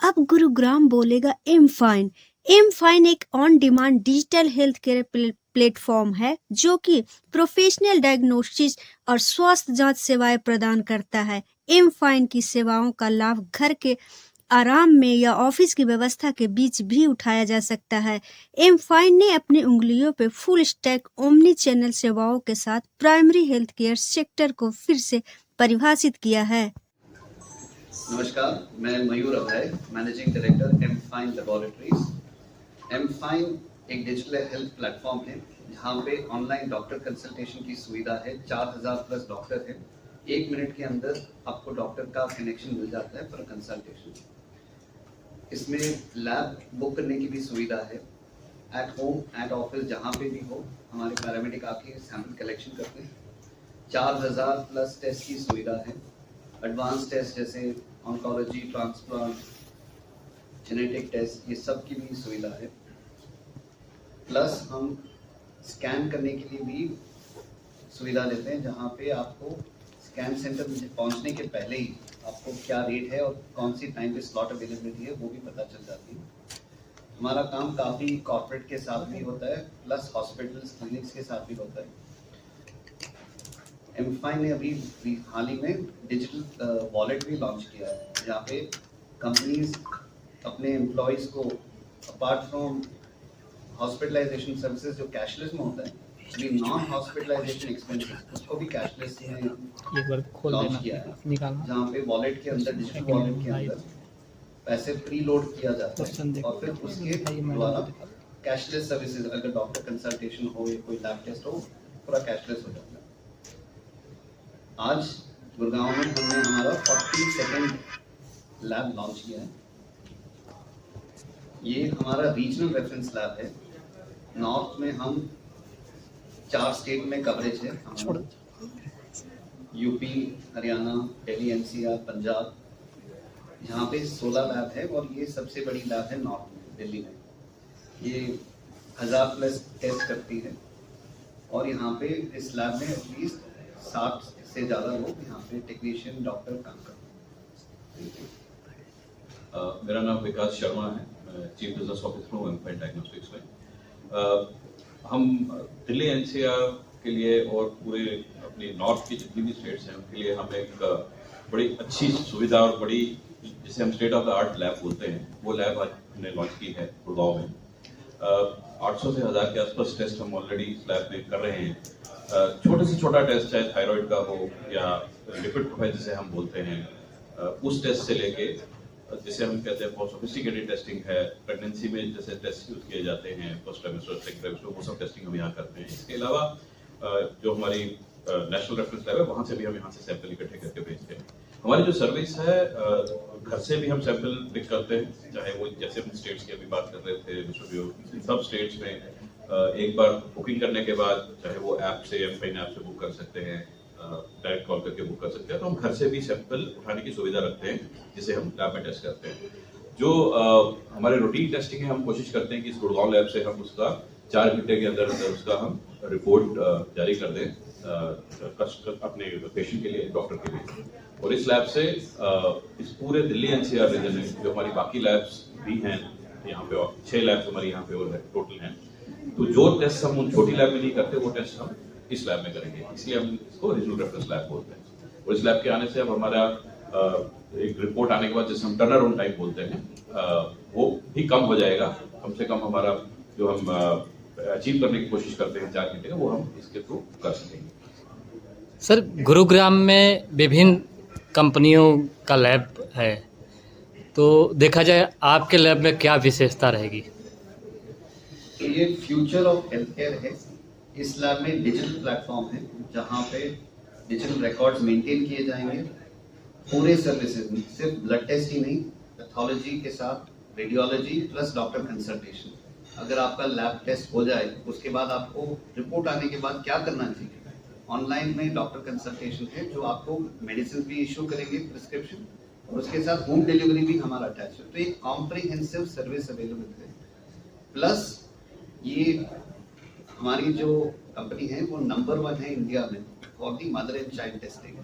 अब गुरुग्राम बोलेगा am fine. M fine एक on demand digital health care platform है जो कि प्रोफेशनल डायग्नोसिस और स्वास्थ्य जांच सेवाएं प्रदान करता है। एम फाइन की सेवाओं का लाभ घर के आराम में या ऑफिस की व्यवस्था के बीच भी उठाया जा सकता है। एम फाइन ने अपनी उंगलियों पे फुल स्टैक ओमनी चैनल सेवाओं के साथ प्राइमरी हेल्थ केयर सेक्टर को फिर से परिभाषित किया है। नमस्कार, मैं Mayur Abhay, managing director M fine laboratories. M fine एक डिजिटल हेल्थ प्लेटफॉर्म है जहाँ पे ऑनलाइन डॉक्टर कंसल्टेशन की सुविधा है। 4000 प्लस डॉक्टर है। 1 मिनट के अंदर आपको डॉक्टर का कनेक्शन मिल जाता है फॉर कंसल्टेशन। इसमें लैब बुक करने की भी सुविधा है। एट होम, एट ऑफिस, जहाँ पे भी हो, हमारे पैरामेडिक आके सैंपल कलेक्शन करते हैं। 4000 प्लस टेस्ट की सुविधा है। एडवांस टेस्ट जैसे ऑन्कोलॉजी, ट्रांसप्लांट, जेनेटिक टेस्ट, ये सब की भी सुविधा है। प्लस हम स्कैन करने के लिए भी सुविधा देते हैं, जहाँ पे आपको स्कैन सेंटर में पहुँचने के पहले ही आपको क्या रेट है और कौन सी टाइम पे स्लॉट अवेलेबिलिटी है वो भी पता चल जाती है। हमारा काम काफ़ी कॉर्पोरेट के साथ भी होता है, प्लस हॉस्पिटल्स, क्लिनिक्स के साथ भी होता है। एम फाइन ने अभी हाल ही में डिजिटल वॉलेट भी लॉन्च किया है, जहाँ पे कंपनीज अपने एम्प्लॉयज़ को अपार्ट फ्रॉम हॉस्पिटलाइजेशन सर्विसेज जो कैशलेस में होता है, अभी नॉन हॉस्पिटलाइजेशन एक्सपेंसेस उसको भी कैशलेस में लॉन्च किया है, जहाँ पे वॉलेट के अंदर, डिजिटल वॉलेट के अंदर पैसे प्री लोड किया जाता है और फिर उसके द्वारा कैशलेस सर्विसेज, अगर डॉक्टर कंसल्टेशन हो या कोई लैब टेस्ट हो, पूरा कैशलेस हो जाता है। आज गुड़गांव में हमने हमारा 42nd लैब लॉन्च किया है। ये हमारा रीजनल रेफरेंस लैब है। नॉर्थ में हम 4 स्टेट में कवरेज है हमारा, यूपी, हरियाणा, दिल्ली, एनसीआर, पंजाब। यहाँ पे 16 लैब है और ये सबसे बड़ी लैब है नॉर्थ में, दिल्ली में। ये 1000 प्लस टेस्ट करती है और यहाँ पे इस लैब में एटलीस्ट 60 से ज़्यादा लोग यहाँ पे टेक्नीशियन, डॉक्टर काम करते हैं। मेरा नाम विकास शर्मा है, मैं चीफ बिजनेस ऑफिसर हूँ एम फाइन डायग्नोस्टिक्स में। हम दिल्ली, एनसीआर के लिए और पूरे अपनी नॉर्थ की जितनी भी स्टेट्स हैं उनके लिए हम एक बड़ी अच्छी सुविधा और बड़ी, जिसे हम state of the art lab बोलते हैं, वो लैब आज हमने लॉन्च की है गुड़गांव में। 800 से 1000 के आसपास टेस्ट हम ऑलरेडी इस लैब में कर रहे हैं। छोटे से छोटा टेस्ट, चाहे थायराइड का हो या लिपिड प्रोफाइल जिसे हम बोलते हैं, उस टेस्ट से लेके जिसे हम कहते हैं बहुत सोफिस्टिकेटेड टेस्टिंग है, प्रेगनेंसी में जैसे टेस्ट यूज किए जाते हैं, फर्स्ट ट्राइमेस्टर, सेकंड ट्राइमेस्टर, वो सब टेस्टिंग हम यहाँ करते हैं। इसके अलावा जो हमारी नेशनल रेफरेंस लैब है, वहाँ से भी हम यहाँ से सैंपल इकट्ठे करके भेजते हैं। हमारी जो सर्विस है, घर से भी हम सैंपल पिक करते हैं, चाहे वो जैसे हम स्टेट्स की अभी बात कर रहे थे, सब स्टेट्स में एक बार बुकिंग करने के बाद, चाहे वो ऐप से, एम फाइन ऐप से बुक कर सकते हैं, डायरेक्ट कॉल करके बुक कर सकते हैं, तो हम घर से भी सैंपल उठाने की सुविधा रखते हैं, जिसे हम लैब में टेस्ट करते हैं। जो हमारे रूटीन टेस्टिंग है, हम कोशिश करते हैं कि इस गुड़गांव लैब से हम उसका 4 घंटे के अंदर उसका हम रिपोर्ट जारी कर दें अपने पेशेंट के लिए, डॉक्टर के लिए। और इस लैब से इस पूरे दिल्ली एनसीआर रीजन में जो हमारी बाकी लैब्स भी हैं, यहाँ पे 6 लैब्स हमारी यहाँ पे और टोटल हैं, तो जो टेस्ट हम उन छोटी लैब में नहीं करते, वो टेस्ट हम इस लैब में करेंगे, इसलिए हम इसको रीजनल रेफरेंस लैब बोलते हैं। और इस लैब के आने से अब हमारा एक रिपोर्ट आने के बाद, जिसे हम टर्नर ऑन टाइम बोलते हैं, वो भी कम हो जाएगा। कम से कम हमारा जो हम अचीव करने की कोशिश करते हैं 4 घंटे का, वो हम इसके थ्रू कर सकेंगे। सर, गुरुग्राम में विभिन्न कंपनियों का लैब है, तो देखा जाए आपके लैब में क्या विशेषता रहेगी? ये फ्यूचर ऑफ हेल्थ केयर है। इस लैब में डिजिटल प्लेटफॉर्म है, जहाँ पे डिजिटल रिकॉर्ड्स मेंटेन किए जाएंगे पूरे सर्विसेज में, सिर्फ ब्लड टेस्ट ही नहीं, पैथोलॉजी के साथ रेडियोलॉजी प्लस डॉक्टर कंसल्टेशन। अगर आपका लैब टेस्ट हो जाए, उसके बाद आपको रिपोर्ट आने के बाद क्या करना चाहिए, ऑनलाइन में डॉक्टर कंसल्टेशन है, जो आपको मेडिसिन भी इशू करेंगे, प्रिस्क्रिप्शन, और उसके साथ होम डिलीवरी भी हमारा अटैच है। तो एक कॉम्प्रिहेंसिव सर्विस अवेलेबल है। प्लस ये हमारी जो कंपनी है वो नंबर 1 है इंडिया में for the mother and child testing.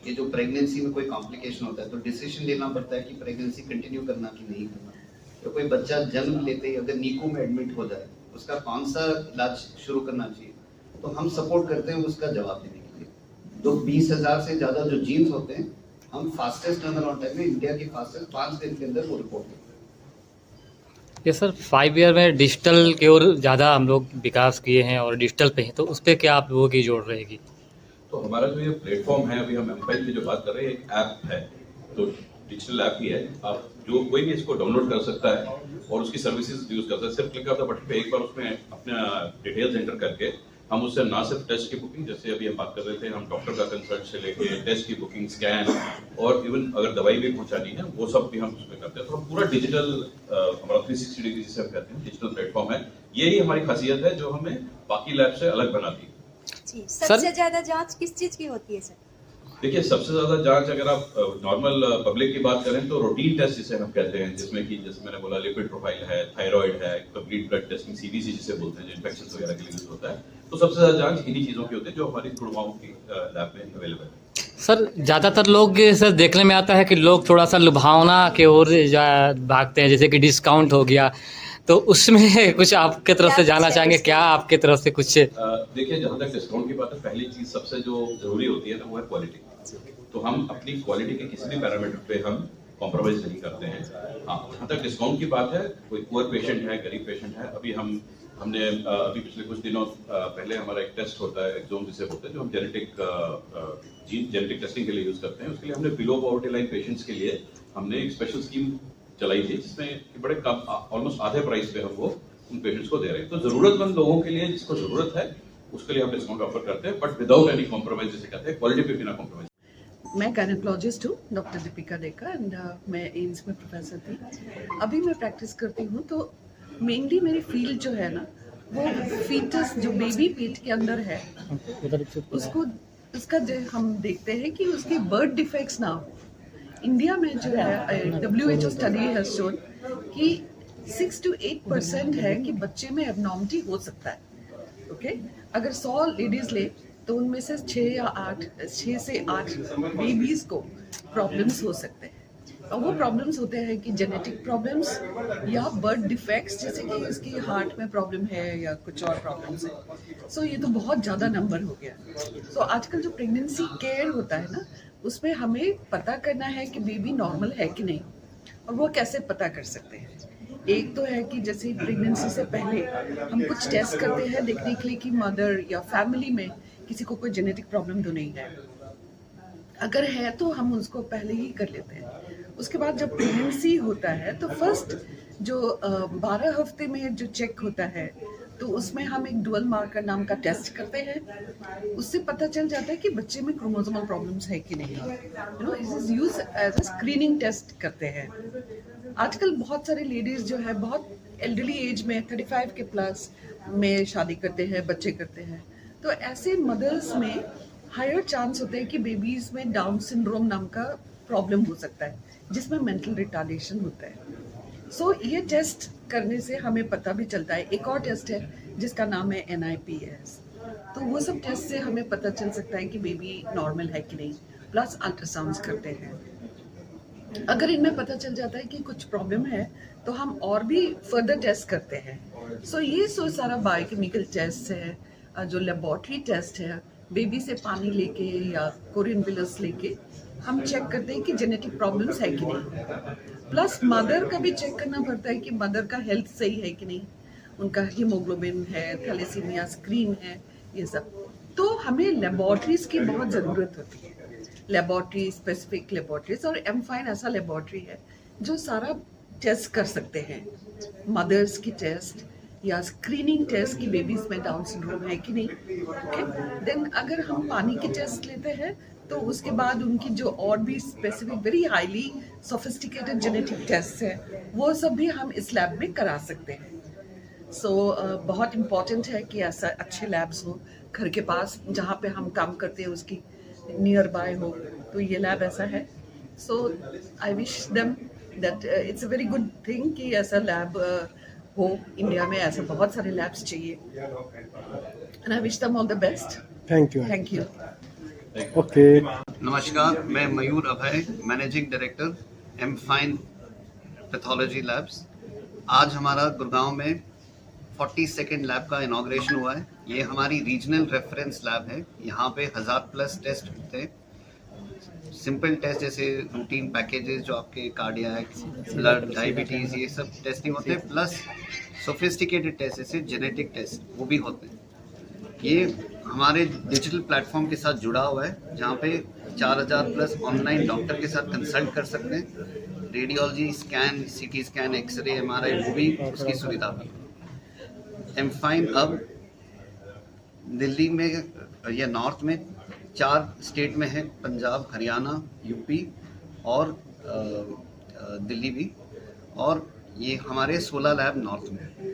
ये जो प्रेगनेंसी में कोई कॉम्प्लिकेशन होता है तो डिसीजन लेना पड़ता है कि प्रेगनेंसी कंटिन्यू करना कि नहीं करना। तो कोई बच्चा जन्म लेते ही अगर नीको में एडमिट हो जाए उसका कौन सा इलाज शुरू करना चाहिए, तो हम सपोर्ट करते हैं उसका जवाब देने के लिए। तो 20,000 से ज्यादा जो जीन्स होते हैं हम फास्टेस्ट टर्नर ऑन टाइम में, इंडिया की फास्टेस्ट 5 दिन के अंदर वो रिपोर्ट करते हैं। ये सर 5 ईयर में डिजिटल की ओर ज़्यादा हम लोग विकास किए हैं और डिजिटल पे हैं, तो उस पर क्या आप लोगों की जोड़ रहेगी? तो हमारा जो ये प्लेटफॉर्म है, अभी हम एमफाइन की जो बात कर रहे हैं, एक ऐप है, तो डिजिटल ऐप ही है। आप जो कोई भी इसको डाउनलोड कर सकता है और उसकी सर्विसेज यूज कर सकता है। सिर्फ क्लिक ऑफ द बटन पे एक बार उसमें अपना डिटेल्स एंटर करके हम उससे ना सिर्फ टेस्ट की बुकिंग, जैसे अभी हम बात कर रहे थे, हम डॉक्टर का कंसल्ट से लेके टेस्ट की बुकिंग, स्कैन और इवन अगर दवाई भी पहुंचानी है वो सब भी हम उसमें करते हैं। तो हम पूरा डिजिटल, हमारा 360 डिग्री जिसे हम कहते हैं डिजिटल प्लेटफॉर्म है। यही हमारी खासियत है जो हमें बाकी लैब से अलग बनाती है। जी, सबसे ज्यादा जांच किस चीज की होती है सर? देखिए, सबसे ज्यादा जांच अगर आप नॉर्मल पब्लिक की बात करें तो रूटीन टेस्ट जिसे हम कहते हैं, जिसमें कि जैसे मैंने बोला लिपिड प्रोफाइल है, थायराइड है, कंप्लीट ब्लड टेस्टिंग सीबीसी जिसे बोलते हैं, जो इन्फेक्शन वगैरह के लिए यूज होता है। तो सबसे ज्यादा जांच इन्हीं चीजों की होती है जो हमारी गुड़गांव की लैब में अवेलेबल है। सर ज़्यादातर लोग सर देखने में आता है कि लोग थोड़ा सा लुभावना की ओर भागते हैं, जैसे कि डिस्काउंट हो गया, तो उसमें कुछ आपके तरफ से जानना चाहेंगे, क्या आपके तरफ से कुछ? देखिए, जहाँ तक डिस्काउंट की बात है, पहली चीज सबसे जो जरूरी होती है ना वो है क्वालिटी। तो हम अपनी क्वालिटी के किसी भी पैरामीटर पे हम कॉम्प्रोमाइज नहीं करते हैं। हाँ, जहाँ तक डिस्काउंट की बात है, कोई पुअर पेशेंट है, गरीब पेशेंट है, अभी हमने अभी पिछले कुछ दिनों पहले हमारा एक टेस्ट होता है, एक्सोम जिसे बोलते हैं, जो हम जेनेटिक टेस्टिंग के लिए यूज करते हैं। उसके लिए हमने बिलो पॉवर्टी लाइन पेशेंट्स के लिए हमने एक स्पेशल स्कीम चलाई थी, जिसमें बड़े कम, ऑलमोस्ट आधे प्राइस पे हम वो उन पेशेंट्स को दे रहे हैं। तो जरूरतमंद लोगों के लिए, जिसको जरूरत है, उसके लिए हम डिस्काउंट ऑफर करते हैं, बट विदाउट एनी कॉम्प्रोमाइज, जिसे कहते हैं क्वालिटी पे बिना कॉम्प्रोमाइज। मैं गायनेकोलॉजिस्ट हूँ, डॉक्टर दीपिका डेका, एंड मैं एम्स में प्रोफेसर थी। अभी मैं प्रैक्टिस करती हूँ, तो मेनली मेरी फील्ड जो है ना, वो फीटस जो बेबी पेट के अंदर है, उसका जो हम देखते हैं कि उसकी बर्थ डिफेक्ट्स ना हो। इंडिया में जो है WHO स्टडी हैज शोन कि 6 to 8% है कि बच्चे में एबनॉर्मलिटी हो सकता है। ओके, अगर 100 लेडीज ले तो उनमें से 6 से 8 बेबीज को प्रॉब्लम्स हो सकते हैं। और वो प्रॉब्लम्स होते हैं कि जेनेटिक प्रॉब्लम्स या बर्थ डिफेक्ट्स, जैसे कि इसकी हार्ट में प्रॉब्लम है या कुछ और प्रॉब्लम्स है। सो ये तो बहुत ज़्यादा नंबर हो गया। सो आजकल जो प्रेगनेंसी केयर होता है ना, उसमें हमें पता करना है कि बेबी नॉर्मल है कि नहीं, और वो कैसे पता कर सकते हैं। एक तो है कि जैसे प्रेगनेंसी से पहले हम कुछ टेस्ट करते हैं देखने के लिए कि मदर या फैमिली में किसी को कोई जेनेटिक प्रॉब्लम तो नहीं है। अगर है तो हम उसको पहले ही कर लेते हैं। उसके बाद जब प्रेगनेंसी होता है तो फर्स्ट जो 12 हफ्ते में जो चेक होता है, तो उसमें हम एक डुअल मार्कर नाम का टेस्ट करते हैं। उससे पता चल जाता है कि बच्चे में क्रोमोसोमल प्रॉब्लम्स है कि नहीं। It is use as a screening test करते हैं। आजकल बहुत सारे लेडीज जो है बहुत एल्डरली एज में 35 के प्लस में शादी करते हैं, बच्चे करते हैं। तो ऐसे मदर्स में हायर चांस होते हैं कि बेबीज में डाउन सिंड्रोम नाम का प्रॉब्लम हो सकता है, जिसमें मेंटल रिटार्डेशन होता है। सो ये टेस्ट करने से हमें पता भी चलता है। एक और टेस्ट है जिसका नाम है NIPS। तो वो सब टेस्ट से हमें पता चल सकता है कि बेबी नॉर्मल है कि नहीं, प्लस अल्ट्रासाउंड्स करते हैं। अगर इनमें पता चल जाता है कि कुछ प्रॉब्लम है तो हम और भी फर्दर टेस्ट करते हैं। सो ये सारा बायोकेमिकल टेस्ट है, जो लेबोरेटरी टेस्ट है, बेबी से पानी लेके या कोरियन विलस लेके हम चेक करते हैं कि जेनेटिक प्रॉब्लम्स है कि नहीं। प्लस मदर का भी चेक करना पड़ता है कि मदर का हेल्थ सही है कि नहीं, उनका हीमोग्लोबिन है, थैलेसीमिया स्क्रीन है, ये सब। तो हमें लेबोरेटरीज की बहुत ज़रूरत होती है, लेबोरेटरी, स्पेसिफिक लेबोरेटरीज। और एमफाइन ऐसा लेबोरेटरी है जो सारा टेस्ट कर सकते हैं, मदर्स की टेस्ट या स्क्रीनिंग टेस्ट की बेबीज में डाउन सिंड्रोम है कि नहीं। ओके, देन अगर हम पानी के टेस्ट लेते हैं तो उसके बाद उनकी जो और भी specific very highly sophisticated genetic test है, वो सब भी हम इस लैब में करा सकते हैं। सो बहुत इम्पॉर्टेंट है कि ऐसा अच्छे लैब्स हो घर के पास, जहाँ पे हम काम करते हैं उसकी नियर बाय हो। तो ये लैब ऐसा है। So I wish them that it's a very good thing कि ऐसा लैब हो इंडिया में। ऐसे बहुत सारे लैब्स चाहिए, and I wish them all the best. Thank you. Thank you. Okay. नमस्कार, मैं Mayur Abhay, managing director M fine pathology labs. आज हमारा गुड़गांव में 42nd लैब का इनॉग्रेशन हुआ है। ये हमारी रीजनल रेफरेंस लैब है। यहाँ पे 1000+ टेस्ट होते हैं। सिंपल टेस्ट जैसे रूटीन पैकेजेस जो आपके कार्डियक, ब्लड, डायबिटीज, ये सब टेस्टिंग होते हैं, प्लस सोफिस्टिकेटेड टेस्ट जैसे जेनेटिक टेस्ट वो भी होते हैं। ये हमारे डिजिटल प्लेटफॉर्म के साथ जुड़ा हुआ है, जहाँ पे 4000+ ऑनलाइन डॉक्टर के साथ कंसल्ट कर सकते हैं। Radiology, scan, CT scan, x-ray, MRI, वो भी उसकी सुविधा भी। एम फाइन अब दिल्ली में या नॉर्थ में 4 स्टेट में है, पंजाब, हरियाणा, यूपी और दिल्ली भी, और ये हमारे 16 लैब नॉर्थ में है।